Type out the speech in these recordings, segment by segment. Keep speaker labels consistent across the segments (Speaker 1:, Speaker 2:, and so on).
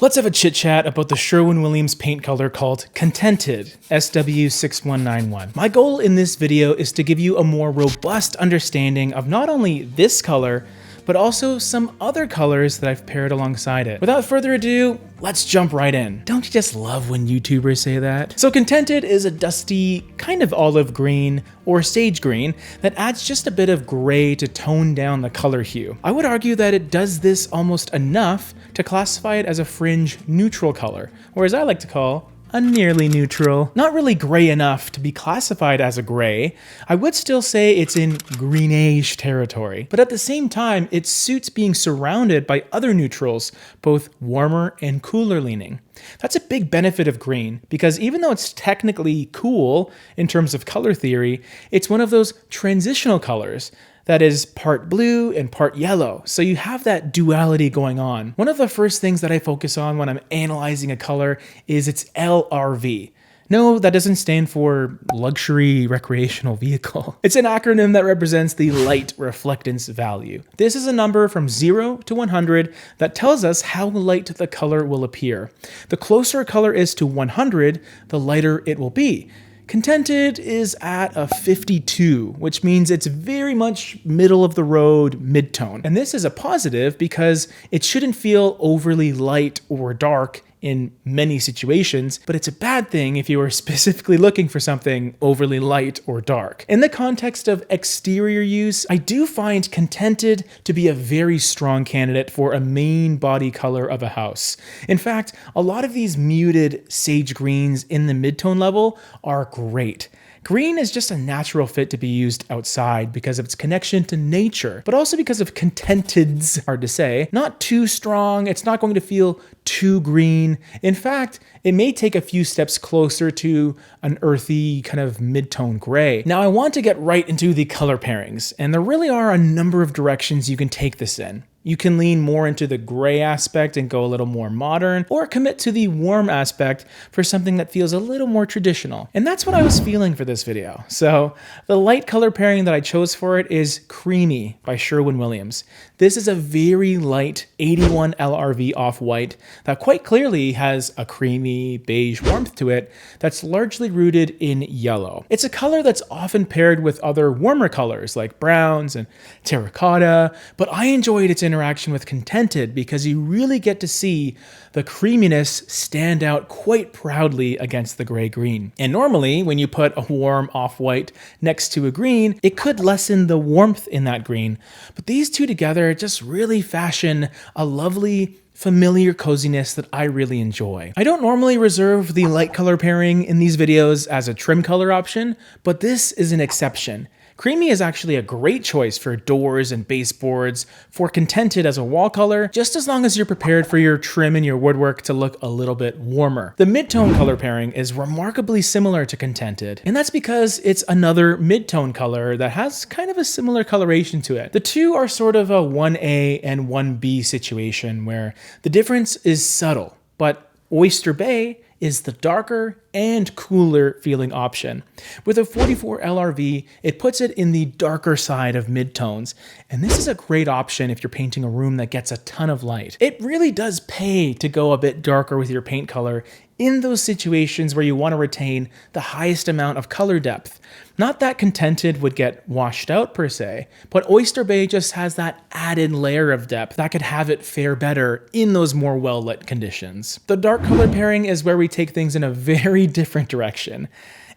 Speaker 1: Let's have a chit chat about the Sherwin-Williams paint color called Contented, SW6191. My goal in this video is to give you a more robust understanding of not only this color, but also some other colors that I've paired alongside it. Without further ado, let's jump right in. Don't you just love when YouTubers say that? So Contented is a dusty, kind of olive green or sage green that adds just a bit of gray to tone down the color hue. I would argue that it does this almost enough to classify it as a fringe neutral color, or as I like to call, a nearly neutral. Not really gray enough to be classified as a gray. I would still say it's in greenish territory, but at the same time, it suits being surrounded by other neutrals, both warmer and cooler leaning. That's a big benefit of green, because even though it's technically cool in terms of color theory, it's one of those transitional colors that is part blue and part yellow. So you have that duality going on. One of the first things that I focus on when I'm analyzing a color is its LRV. No, that doesn't stand for luxury recreational vehicle. It's an acronym that represents the light reflectance value. This is a number from 0 to 100 that tells us how light the color will appear. The closer a color is to 100, the lighter it will be. Contented is at a 52, which means it's very much middle of the road, mid-tone. And this is a positive because it shouldn't feel overly light or dark in many situations, but it's a bad thing if you are specifically looking for something overly light or dark. In the context of exterior use, I do find Contented to be a very strong candidate for a main body color of a house. In fact, a lot of these muted sage greens in the mid-tone level are great. Green is just a natural fit to be used outside because of its connection to nature, but also because of Contented's, hard to say, not too strong, it's not going to feel too green. In fact, it may take a few steps closer to an earthy kind of mid-tone gray. Now I want to get right into the color pairings, and there really are a number of directions you can take this in. You can lean more into the gray aspect and go a little more modern, or commit to the warm aspect for something that feels a little more traditional. And that's what I was feeling for this video. So the light color pairing that I chose for it is Creamy by Sherwin-Williams. This is a very light 81 LRV off-white that quite clearly has a creamy beige warmth to it that's largely rooted in yellow. It's a color that's often paired with other warmer colors like browns and terracotta, but I enjoyed its interaction with Contented because you really get to see the creaminess stand out quite proudly against the gray-green. And normally, when you put a warm off-white next to a green, it could lessen the warmth in that green. But these two together just really fashion a lovely, familiar coziness that I really enjoy. I don't normally reserve the light color pairing in these videos as a trim color option, but this is an exception. Creamy is actually a great choice for doors and baseboards, for Contented as a wall color, just as long as you're prepared for your trim and your woodwork to look a little bit warmer. The mid-tone color pairing is remarkably similar to Contented, and that's because it's another mid-tone color that has kind of a similar coloration to it. The two are sort of a 1A and 1B situation where the difference is subtle, but Oyster Bay is the darker and cooler feeling option. With a 44 LRV, it puts it in the darker side of midtones, and this is a great option if you're painting a room that gets a ton of light. It really does pay to go a bit darker with your paint color in those situations where you want to retain the highest amount of color depth. Not that Contented would get washed out per se, but Oyster Bay just has that added layer of depth that could have it fare better in those more well-lit conditions. The dark color pairing is where we take things in a very different direction.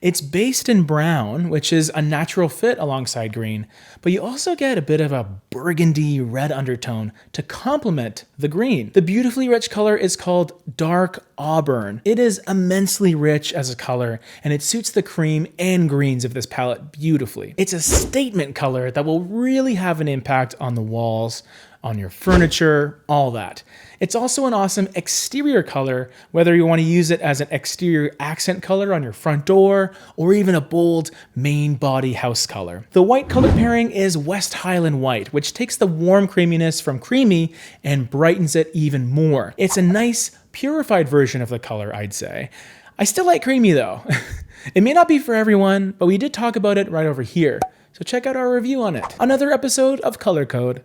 Speaker 1: It's based in brown, which is a natural fit alongside green, but you also get a bit of a burgundy red undertone to complement the green. The beautifully rich color is called Dark Auburn. It is immensely rich as a color, and it suits the cream and greens of this palette beautifully. It's a statement color that will really have an impact on the walls, on your furniture, all that. It's also an awesome exterior color, whether you want to use it as an exterior accent color on your front door, or even a bold main body house color. The white color pairing is Westhighland White, which takes the warm creaminess from Creamy and brightens it even more. It's a nice, purified version of the color, I'd say. I still like Creamy though. It may not be for everyone, but we did talk about it right over here. So check out our review on it. Another episode of Color Code